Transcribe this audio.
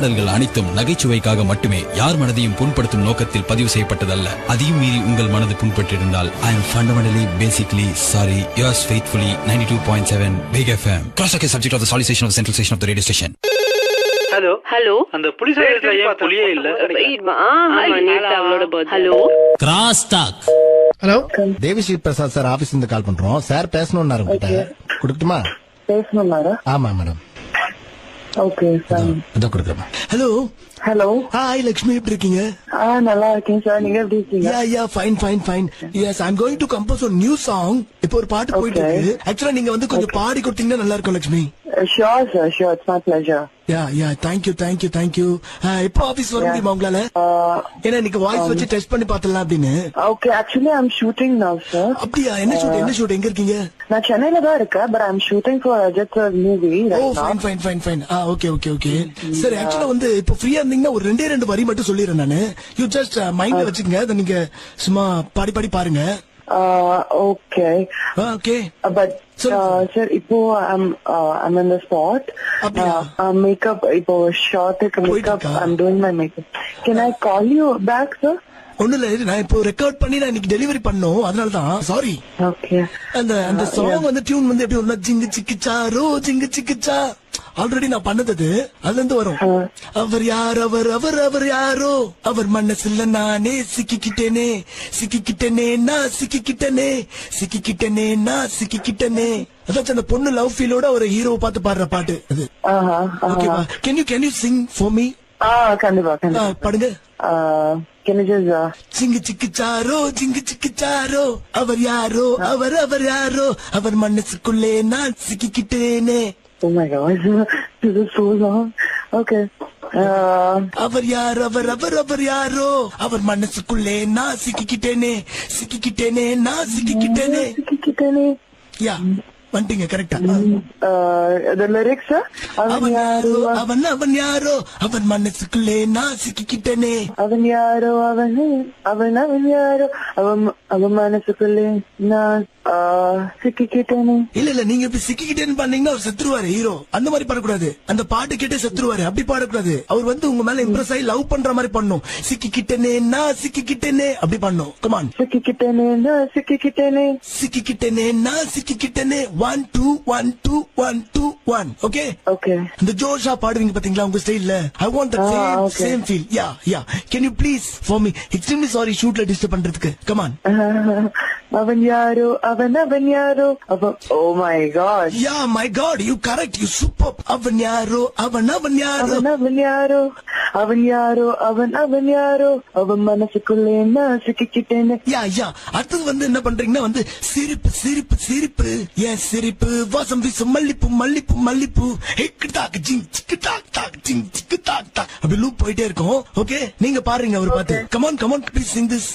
பாடல்கள் அனைத்தும் நகைச்சுவைக்காக மட்டுமே யார் மனதையும் புண்படுத்தும் நோக்கத்தில் பதிவு செய்யப்பட்டதல்ல. அதையும் மீறி உங்கள் மனது புண்பட்டிருந்தால் I am fundamentally basically sorry. Yours faithfully 92.7 Big FM. Cross check subject of the solicitation of the central station of the radio station. Hello hello அந்த புலிஸ் ஸ்டேஷன்ல ஏன் புலியே இல்ல? Hello cross talk. Hello Devi Sri Prasad sir ஆபீஸ்ல இருந்து கால் பண்றோம். Sir பேசணும்னாரு உங்ககிட்ட. கொடுக்கட்டுமா? பேசணும்னாரா? ஆமா மேடம். Okay sir. இதோ கொடுக்குறேன். Hello hello. ஹாய் லட்சுமி, எப்படி இருக்கீங்க? நல்லா இருக்கேன் சார். நீங்க எப்படி இருக்கீங்க? Ya fine. Yes, I am going to compose ஒரு நியூ சாங். இப்போ ஒரு பாட்டு போயிட்டு இருக்கு. ஆக்சுவலா நீங்க வந்து கொஞ்சம் பாடி கொடுத்தீங்கன்னா நல்லா இருக்கும் Lakshmi. Sure sir, sure. It's my pleasure. Yeah thank you. எப்போ ஆபீஸ் வர முடியுமா உங்களால? ஏன்னா இன்னைக்கு வாய்ஸ் வச்சு டெஸ்ட் பண்ணி பார்த்தலாம் அப்படின்னு. Okay, actually I am shooting now sir. அப்படியா? என்ன ஷூட் எங்க இருக்கீங்க? நான் சென்னையில தான் இருக்கேன், but I am shooting for Ajith sir movie. Oh fine. Okay. சரி, ஆக்சுவலா வந்து இப்போ ஃப்ரீயா இருந்தீங்கன்னா ஒரு ரெண்டு வரி மட்டும் சொல்லிடுறேன் நானு. யூ ஜஸ்ட் மைண்ட்ல வச்சுக்கங்க. அதை நீங்க சும்மா பாடி பாருங்க. ஓகே. பட் சார் இப்போ I'm in the spot. Makeup இப்போ ஷார்ட்டுக்கு makeup I'm doing my makeup. Can I call you back sir? ஒண்ணு இல்ல, நான் இப்போ ரெக்கார்ட் பண்ணி நான் இன்னைக்கு டெலிவரி பண்ணோம், அதனாலதான். சாரி. ஓகே. அந்த சாங் வந்து டியூன் வந்து எப்படி ஒண்ணா ஜிங்கு சிக்கிச்சா ஆல்ரெடி நான் பண்ணது அதுல இருந்து வரும். அவர் யார் அவர் யாரோ, அவர் மனசுல நானே சிக்கிக்கிட்டேனே நான் சிக்கிக்கிட்டேனே. அதாச்சும் அந்த பொண்ணு லவ் ஃபீலோட ஒரு ஹீரோ பார்த்து பாடுற பாட்டு அது. ஓகேவா? Can you sing for me? கண்டிப்பா பாடுங்க. ஜிங்கு சிக்கிச்சாரோ, அவர் யாரோ அவர் மனசுக்குள்ளே நான் சிக்கிக்கிட்டேனே. Oh my God, this is so long. Okay. அவர் யாரோ அவர் மனசுக்குள்ளே நான் சிக்கிக்கிட்டேனே. யா வந்துட்டீங்க கரெக்டா? The lyrics sir. அவன் யாரோ அவன் மனசுக்குள்ளே நான் சிக்கிக்கிட்டேனே. அவன் யாரோ அவன் மனசுக்குள்ளே நான் சிக்கிக்கிட்டேனே. இல்ல நீங்க இப்ப சிக்கிக்கிட்டேன்னு பண்ணீங்கன்னா அவர் செத்துருவாரு ஹீரோ. அந்த மாதிரி பாடக்கூடாது. அந்த பாட்டு கேட்டே செத்துருவாரு. அப்படி பாடக்கூடாது. அவர் வந்து உங்க மேல இம்ப்ரெஸ் ஆகி லவ் பண்ற மாதிரி பண்ணும். சிக்கிக்கிட்டேனே அப்படி பண்ணும். கமான். சிக்கிக்கிட்டேனே நான் சிக்கிக்கிட்டேனே 1 2 1 2 1 2 1. ஓகே. அந்த ஜோஷா பாடுவீங்க பாத்தீங்களா உங்க ஸ்டைல்ல. I want that same feel. Ya can you please for me? Extremely sorry ஷூட்ல டிஸ்டர்ப் பண்றதுக்கு. கமான். அவன் யாரோ oh my God. Yeah, my God, you correct, you superb. அவன் யாரோ அவன் யாரோ அவன் மனசுக்குள்ளே நான் சிக்கிக்கிட்டேனே. யா அடுத்தது வந்து என்ன பண்றீங்கன்னா வந்து சிரிப்பு ஏன் சிரிப்பு வாசம் வீசும் மல்லிப்பூ ஹிக்டாக் ஜிங் சிக்கு டாக் அப்படி லூப் போயிட்டே இருக்கும். ஓகே, நீங்க பாருங்க அவர் பார்த்து. Come on please Singh this.